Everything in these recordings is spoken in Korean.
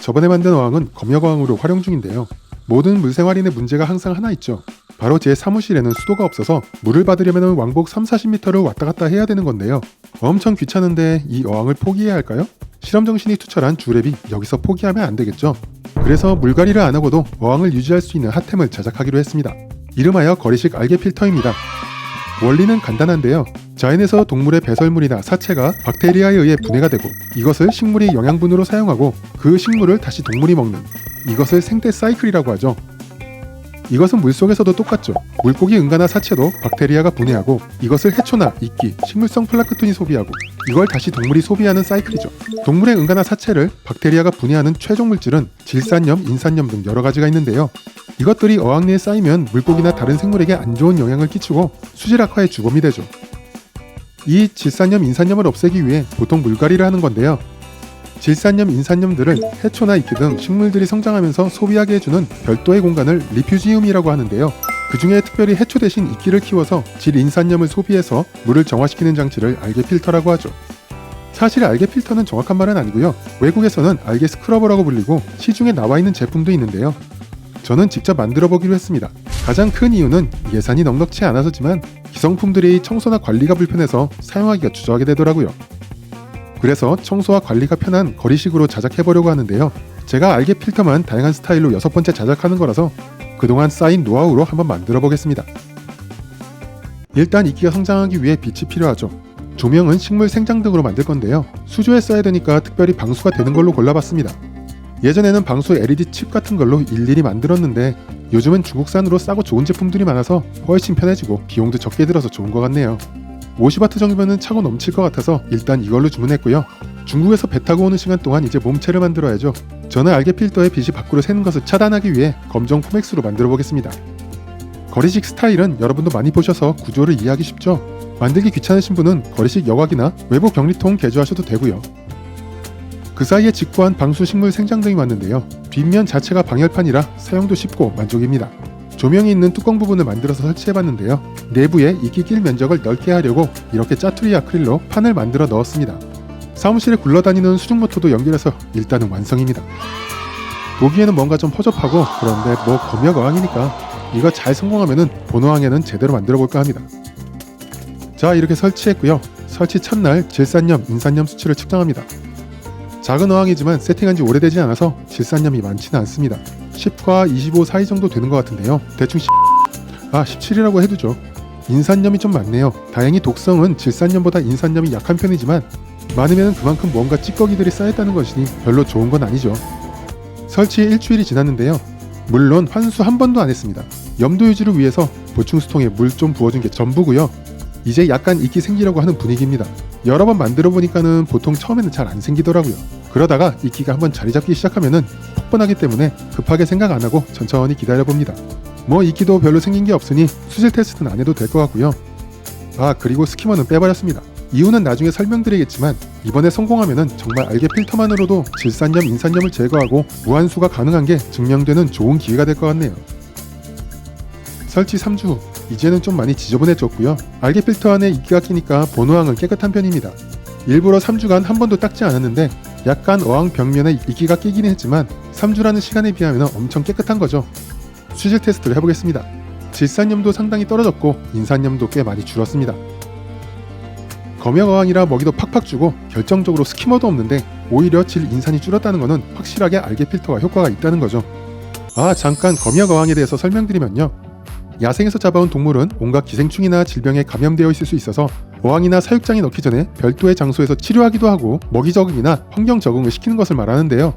저번에 만든 어항은 검역어항으로 활용 중인데요. 모든 물생활인의 문제가 항상 하나 있죠. 바로 제 사무실에는 수도가 없어서 물을 받으려면 왕복 30-40m를 왔다 갔다 해야 되는 건데요. 엄청 귀찮은데 이 어항을 포기해야 할까요? 실험정신이 투철한 주랩이 여기서 포기하면 안 되겠죠. 그래서 물갈이를 안 하고도 어항을 유지할 수 있는 핫템을 제작하기로 했습니다. 이름하여 거리식 알게 필터입니다. 원리는 간단한데요. 자연에서 동물의 배설물이나 사체가 박테리아에 의해 분해가 되고 이것을 식물이 영양분으로 사용하고 그 식물을 다시 동물이 먹는, 이것을 생태 사이클이라고 하죠. 이것은 물속에서도 똑같죠. 물고기 응가나 사체도 박테리아가 분해하고 이것을 해초나 이끼, 식물성 플랑크톤이 소비하고 이걸 다시 동물이 소비하는 사이클이죠. 동물의 응가나 사체를 박테리아가 분해하는 최종 물질은 질산염, 인산염 등 여러 가지가 있는데요. 이것들이 어항 내에 쌓이면 물고기나 다른 생물에게 안 좋은 영향을 끼치고 수질 악화의 주범이 되죠. 이 질산염, 인산염을 없애기 위해 보통 물갈이를 하는 건데요. 질산염, 인산염들을 해초나 이끼 등 식물들이 성장하면서 소비하게 해주는 별도의 공간을 리퓨지움이라고 하는데요. 그 중에 특별히 해초 대신 이끼를 키워서 질인산염을 소비해서 물을 정화시키는 장치를 알게 필터라고 하죠. 사실 알게 필터는 정확한 말은 아니고요. 외국에서는 알게 스크러버라고 불리고 시중에 나와 있는 제품도 있는데요. 저는 직접 만들어 보기로 했습니다. 가장 큰 이유는 예산이 넉넉치 않아서지만 기성품들이 청소나 관리가 불편해서 사용하기가 주저하게 되더라고요. 그래서 청소와 관리가 편한 거리식으로 제작해보려고 하는데요. 제가 알게 필터만 다양한 스타일로 6번째 제작하는 거라서 그동안 쌓인 노하우로 한번 만들어 보겠습니다. 일단 이끼가 성장하기 위해 빛이 필요하죠. 조명은 식물 생장 등으로 만들 건데요. 수조에 써야 되니까 특별히 방수가 되는 걸로 골라봤습니다. 예전에는 방수 LED 칩 같은 걸로 일일이 만들었는데 요즘은 중국산으로 싸고 좋은 제품들이 많아서 훨씬 편해지고 비용도 적게 들어서 좋은 것 같네요. 50W 정도면 차고 넘칠 것 같아서 일단 이걸로 주문했고요. 중국에서 배 타고 오는 시간 동안 이제 몸체를 만들어야죠. 저는 알게 필터의 빛이 밖으로 새는 것을 차단하기 위해 검정 포맥스로 만들어 보겠습니다. 거리식 스타일은 여러분도 많이 보셔서 구조를 이해하기 쉽죠? 만들기 귀찮으신 분은 거리식 여과기나 외부 격리통 개조하셔도 되고요. 그 사이에 직구한 방수 식물 생장등이 왔는데요. 뒷면 자체가 방열판이라 사용도 쉽고 만족입니다. 조명이 있는 뚜껑 부분을 만들어서 설치해봤는데요. 내부에 이끼 낄 면적을 넓게 하려고 이렇게 짜투리 아크릴로 판을 만들어 넣었습니다. 사무실에 굴러다니는 수중모터도 연결해서 일단은 완성입니다. 보기에는 뭔가 좀 허접하고 그런데 뭐 검역 어항이니까 이거 잘 성공하면은 본어항에는 제대로 만들어 볼까 합니다. 자, 이렇게 설치했고요. 설치 첫날 질산염, 인산염 수치를 측정합니다. 작은 어항이지만 세팅한 지 오래되지 않아서 질산염이 많지는 않습니다. 10과 25 사이 정도 되는 것 같은데요. 대충 17이라고 해두죠. 인산염이 좀 많네요. 다행히 독성은 질산염보다 인산염이 약한 편이지만 많으면 그만큼 뭔가 찌꺼기들이 쌓였다는 것이니 별로 좋은 건 아니죠. 설치 일주일이 지났는데요. 물론 환수 한 번도 안 했습니다. 염도 유지를 위해서 보충수통에 물 좀 부어준 게 전부고요. 이제 약간 이끼 생기려고 하는 분위기입니다. 여러 번 만들어 보니까는 보통 처음에는 잘 안 생기더라고요. 그러다가 이끼가 한번 자리 잡기 시작하면은 폭번하기 때문에 급하게 생각 안 하고 천천히 기다려 봅니다. 뭐 이끼도 별로 생긴 게 없으니 수질 테스트는 안 해도 될 것 같고요. 그리고 스키머는 빼버렸습니다. 이유는 나중에 설명드리겠지만 이번에 성공하면은 정말 알게 필터만으로도 질산염, 인산염을 제거하고 무한수가 가능한 게 증명되는 좋은 기회가 될 것 같네요. 설치 3주 후 이제는 좀 많이 지저분해졌고요. 알게 필터 안에 이끼가 끼니까 본어항은 깨끗한 편입니다. 일부러 3주간 한 번도 닦지 않았는데 약간 어항 벽면에 이끼가 끼긴 했지만 3주라는 시간에 비하면 엄청 깨끗한 거죠. 수질 테스트를 해보겠습니다. 질산염도 상당히 떨어졌고 인산염도 꽤 많이 줄었습니다. 검역 어항이라 먹이도 팍팍 주고 결정적으로 스키머도 없는데 오히려 질 인산이 줄었다는 것은 확실하게 알게 필터가 효과가 있다는 거죠. 잠깐 검역 어항에 대해서 설명드리면요. 야생에서 잡아온 동물은 온갖 기생충이나 질병에 감염되어 있을 수 있어서 어항이나 사육장에 넣기 전에 별도의 장소에서 치료하기도 하고 먹이 적응이나 환경 적응을 시키는 것을 말하는데요.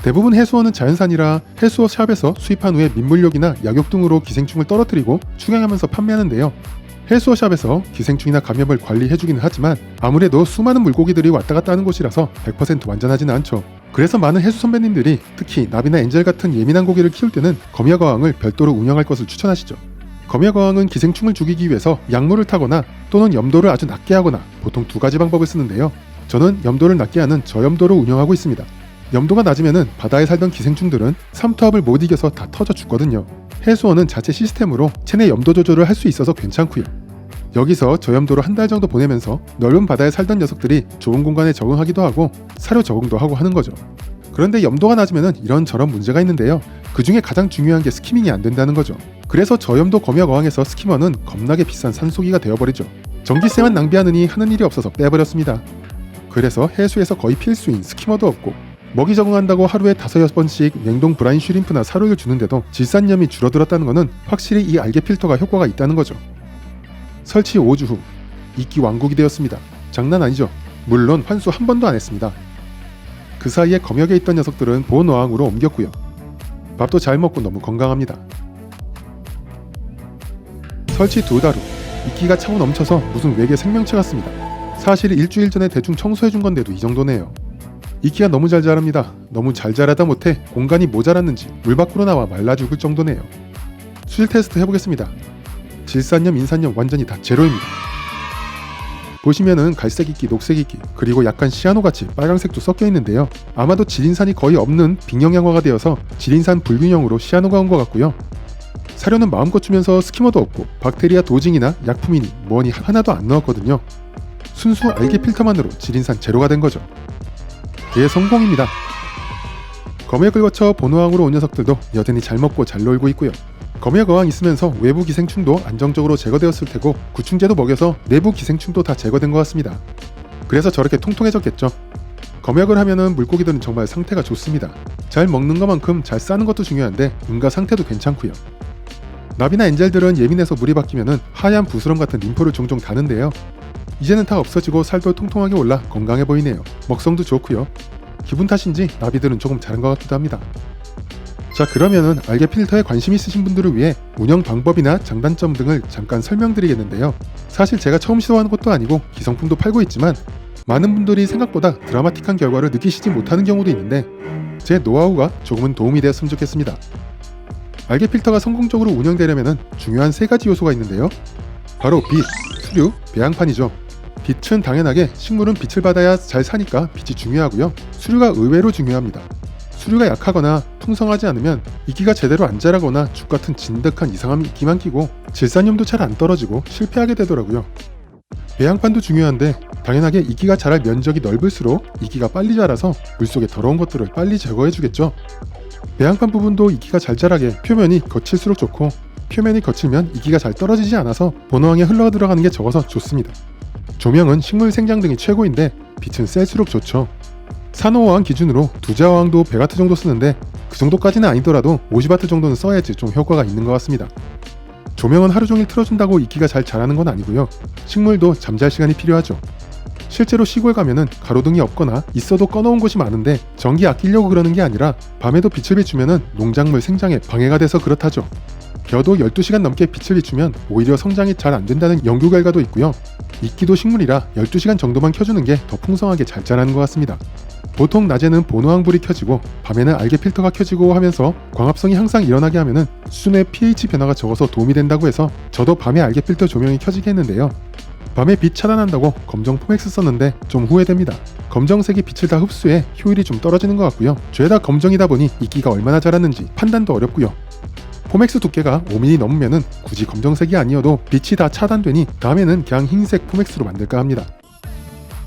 대부분 해수원은 자연산이라 해수원 샵에서 수입한 후에 민물욕이나 약욕 등으로 기생충을 떨어뜨리고 축양하면서 판매하는데요. 해수원 샵에서 기생충이나 감염을 관리해주기는 하지만 아무래도 수많은 물고기들이 왔다 갔다 하는 곳이라서 100% 완전하지는 않죠. 그래서 많은 해수 선배님들이 특히 나비나 엔젤 같은 예민한 고기를 키울 때는 검역 어항을 별도로 운영할 것을 추천하시죠. 검역 어항은 기생충을 죽이기 위해서 약물을 타거나 또는 염도를 아주 낮게 하거나 보통 두 가지 방법을 쓰는데요. 저는 염도를 낮게 하는 저염도로 운영하고 있습니다. 염도가 낮으면은 바다에 살던 기생충들은 삼투압을 못 이겨서 다 터져 죽거든요. 해수원은 자체 시스템으로 체내 염도 조절을 할 수 있어서 괜찮고요. 여기서 저염도로 한 달 정도 보내면서 넓은 바다에 살던 녀석들이 좁은 공간에 적응하기도 하고 사료 적응도 하고 하는 거죠. 그런데 염도가 낮으면 이런저런 문제가 있는데요. 그 중에 가장 중요한 게 스키밍이 안 된다는 거죠. 그래서 저염도 검역 어항에서 스키머는 겁나게 비싼 산소기가 되어버리죠. 전기세만 낭비하느니 하는 일이 없어서 빼버렸습니다. 그래서 해수에서 거의 필수인 스키머도 없고, 먹이 적응한다고 하루에 5-6번씩 냉동 브라인 슈림프나 사료를 주는데도 질산염이 줄어들었다는 것은 확실히 이 알게 필터가 효과가 있다는 거죠. 설치 5주 후 이끼 왕국이 되었습니다. 장난 아니죠? 물론 환수 한 번도 안 했습니다. 그 사이에 검역에 있던 녀석들은 보온 어항으로 옮겼고요. 밥도 잘 먹고 너무 건강합니다. 설치 2달 후 이끼가 차고 넘쳐서 무슨 외계 생명체 같습니다. 사실 일주일 전에 대충 청소해준 건데도 이 정도네요. 이끼가 너무 잘 자랍니다. 너무 잘 자라다 못해 공간이 모자랐는지 물 밖으로 나와 말라 죽을 정도네요. 수질 테스트 해보겠습니다. 질산염, 인산염 완전히 다 제로입니다. 보시면은 갈색 이끼, 녹색 이끼, 그리고 약간 시아노같이 빨강색도 섞여 있는데요. 아마도 지린산이 거의 없는 빙영양화가 되어서 지린산 불균형으로 시아노가 온 것 같고요. 사료는 마음껏 주면서 스키머도 없고 박테리아 도징이나 약품이니 뭐니 하나도 안 넣었거든요. 순수 알게 필터만으로 지린산 제로가 된 거죠. 대성공입니다. 검역을 거쳐 본어항으로 온 녀석들도 여전히 잘 먹고 잘 놀고 있고요. 검역 어항 있으면서 외부 기생충도 안정적으로 제거되었을 테고 구충제도 먹여서 내부 기생충도 다 제거된 것 같습니다. 그래서 저렇게 통통해졌겠죠. 검역을 하면은 물고기들은 정말 상태가 좋습니다. 잘 먹는 것만큼 잘 싸는 것도 중요한데 응가 상태도 괜찮고요. 나비나 엔젤들은 예민해서 물이 바뀌면은 하얀 부스럼 같은 림프를 종종 다는데요. 이제는 다 없어지고 살도 통통하게 올라 건강해 보이네요. 먹성도 좋고요. 기분 탓인지 나비들은 조금 자른 것 같기도 합니다. 자, 그러면은 알게 필터에 관심 있으신 분들을 위해 운영 방법이나 장단점 등을 잠깐 설명드리겠는데요. 사실 제가 처음 시도하는 것도 아니고 기성품도 팔고 있지만 많은 분들이 생각보다 드라마틱한 결과를 느끼시지 못하는 경우도 있는데 제 노하우가 조금은 도움이 되었으면 좋겠습니다. 알게 필터가 성공적으로 운영되려면 중요한 3가지 요소가 있는데요. 바로 빛, 수류, 배양판이죠. 빛은 당연하게 식물은 빛을 받아야 잘 사니까 빛이 중요하고요. 수류가 의외로 중요합니다. 수류가 약하거나 풍성하지 않으면 이끼가 제대로 안 자라거나 죽 같은 진득한 이상한 이끼만 끼고 질산염도 잘 안 떨어지고 실패하게 되더라고요. 배양판도 중요한데 당연하게 이끼가 자랄 면적이 넓을수록 이끼가 빨리 자라서 물속에 더러운 것들을 빨리 제거해주겠죠. 배양판 부분도 이끼가 잘 자라게 표면이 거칠수록 좋고 표면이 거칠면 이끼가 잘 떨어지지 않아서 본어항에 흘러 들어가는 게 적어서 좋습니다. 조명은 식물 생장 등이 최고인데 빛은 셀수록 좋죠. 산호어항 기준으로 두자어항도 100W 정도 쓰는데 그 정도까지는 아니더라도 50W 정도는 써야지 좀 효과가 있는 것 같습니다. 조명은 하루 종일 틀어준다고 이끼가 잘 자라는 건 아니고요. 식물도 잠잘 시간이 필요하죠. 실제로 시골 가면은 가로등이 없거나 있어도 꺼놓은 곳이 많은데 전기 아끼려고 그러는 게 아니라 밤에도 빛을 비추면은 농작물 생장에 방해가 돼서 그렇다죠. 벼도 12시간 넘게 빛을 비추면 오히려 성장이 잘 안 된다는 연구 결과도 있고요. 이끼도 식물이라 12시간 정도만 켜주는 게 더 풍성하게 잘 자라는 것 같습니다. 보통 낮에는 본어항 불이 켜지고 밤에는 알게 필터가 켜지고 하면서 광합성이 항상 일어나게 하면은 수준의 pH 변화가 적어서 도움이 된다고 해서 저도 밤에 알게 필터 조명이 켜지게 했는데요. 밤에 빛 차단한다고 검정 포맥스 썼는데 좀 후회됩니다. 검정색이 빛을 다 흡수해 효율이 좀 떨어지는 것 같고요. 죄다 검정이다 보니 이끼가 얼마나 자랐는지 판단도 어렵고요. 포맥스 두께가 5mm 넘으면은 굳이 검정색이 아니어도 빛이 다 차단되니 다음에는 그냥 흰색 포맥스로 만들까 합니다.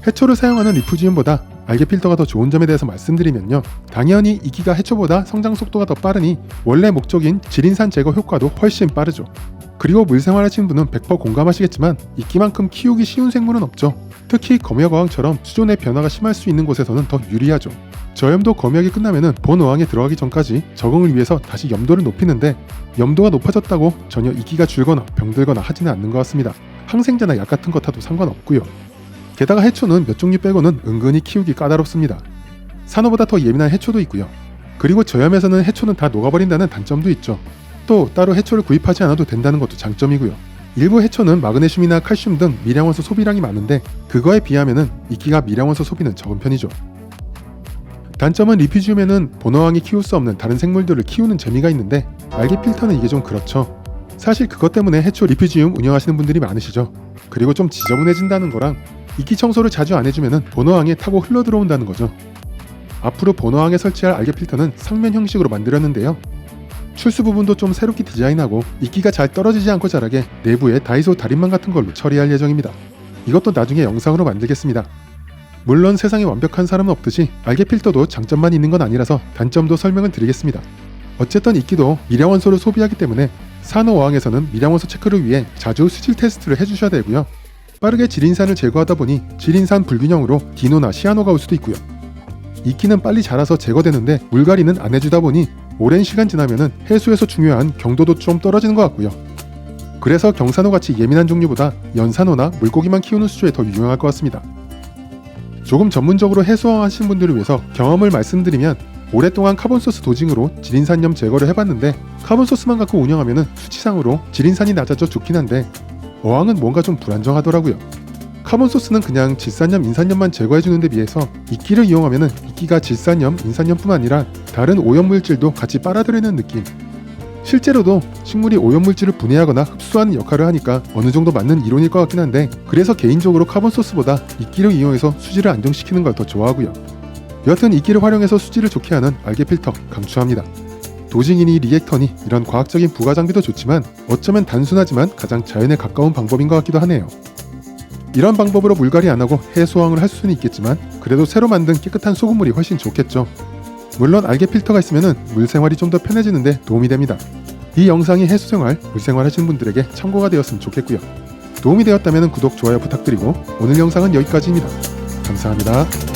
해초를 사용하는 리프지움보다 알게 필터가 더 좋은 점에 대해서 말씀드리면요. 당연히 이끼가 해초보다 성장 속도가 더 빠르니 원래 목적인 지린산 제거 효과도 훨씬 빠르죠. 그리고 물생활 하시는 분은 100% 공감하시겠지만 이끼만큼 키우기 쉬운 생물은 없죠. 특히 검역어항처럼 수존의 변화가 심할 수 있는 곳에서는 더 유리하죠. 저염도 검역이 끝나면은 본 어항에 들어가기 전까지 적응을 위해서 다시 염도를 높이는데 염도가 높아졌다고 전혀 이끼가 줄거나 병들거나 하지는 않는 것 같습니다. 항생제나 약 같은 거 타도 상관없고요. 게다가 해초는 몇 종류 빼고는 은근히 키우기 까다롭습니다. 산호보다 더 예민한 해초도 있고요. 그리고 저염에서는 해초는 다 녹아버린다는 단점도 있죠. 또 따로 해초를 구입하지 않아도 된다는 것도 장점이고요. 일부 해초는 마그네슘이나 칼슘 등 미량원소 소비량이 많은데 그거에 비하면은 이끼가 미량원소 소비는 적은 편이죠. 단점은 리퓨지움에는 본어항이 키울 수 없는 다른 생물들을 키우는 재미가 있는데 알게 필터는 이게 좀 그렇죠. 사실 그것 때문에 해초 리퓨지움 운영하시는 분들이 많으시죠. 그리고 좀 지저분해진다는 거랑 이끼 청소를 자주 안 해주면은 본어항에 타고 흘러 들어온다는 거죠. 앞으로 본어항에 설치할 알게 필터는 상면 형식으로 만들었는데요. 출수 부분도 좀 새롭게 디자인하고 이끼가 잘 떨어지지 않고 자라게 내부에 다이소 다림망 같은 걸로 처리할 예정입니다. 이것도 나중에 영상으로 만들겠습니다. 물론 세상에 완벽한 사람은 없듯이 알게 필터도 장점만 있는 건 아니라서 단점도 설명을 드리겠습니다. 어쨌든 이끼도 미량원소를 소비하기 때문에 산호어항에서는 미량원소 체크를 위해 자주 수질 테스트를 해주셔야 되고요. 빠르게 질인산을 제거하다 보니 질인산 불균형으로 디노나 시아노가 올 수도 있고요. 이끼는 빨리 자라서 제거되는데 물갈이는 안 해주다 보니 오랜 시간 지나면은 해수에서 중요한 경도도 좀 떨어지는 것 같고요. 그래서 경산호같이 예민한 종류보다 연산호나 물고기만 키우는 수조에 더 유용할 것 같습니다. 조금 전문적으로 해수어항 하시는 분들을 위해서 경험을 말씀드리면 오랫동안 카본소스 도징으로 질인산염 제거를 해봤는데 카본소스만 갖고 운영하면은 수치상으로 질인산이 낮아져 좋긴 한데 어항은 뭔가 좀 불안정하더라고요. 카본소스는 그냥 질산염, 인산염만 제거해주는 데 비해서 이끼를 이용하면은 이끼가 질산염, 인산염뿐 아니라 다른 오염물질도 같이 빨아들이는 느낌. 실제로도 식물이 오염물질을 분해하거나 흡수하는 역할을 하니까 어느 정도 맞는 이론일 것 같긴 한데 그래서 개인적으로 카본소스보다 이끼를 이용해서 수질을 안정시키는 걸 더 좋아하고요. 여하튼 이끼를 활용해서 수질을 좋게 하는 알게 필터 강추합니다. 도징이니 리액터니 이런 과학적인 부가 장비도 좋지만 어쩌면 단순하지만 가장 자연에 가까운 방법인 것 같기도 하네요. 이런 방법으로 물갈이 안 하고 해수어항을 할 수는 있겠지만 그래도 새로 만든 깨끗한 소금물이 훨씬 좋겠죠. 물론 알게 필터가 있으면 물생활이 좀 더 편해지는데 도움이 됩니다. 이 영상이 해수생활, 물생활 하시는 분들에게 참고가 되었으면 좋겠고요. 도움이 되었다면 구독, 좋아요 부탁드리고 오늘 영상은 여기까지입니다. 감사합니다.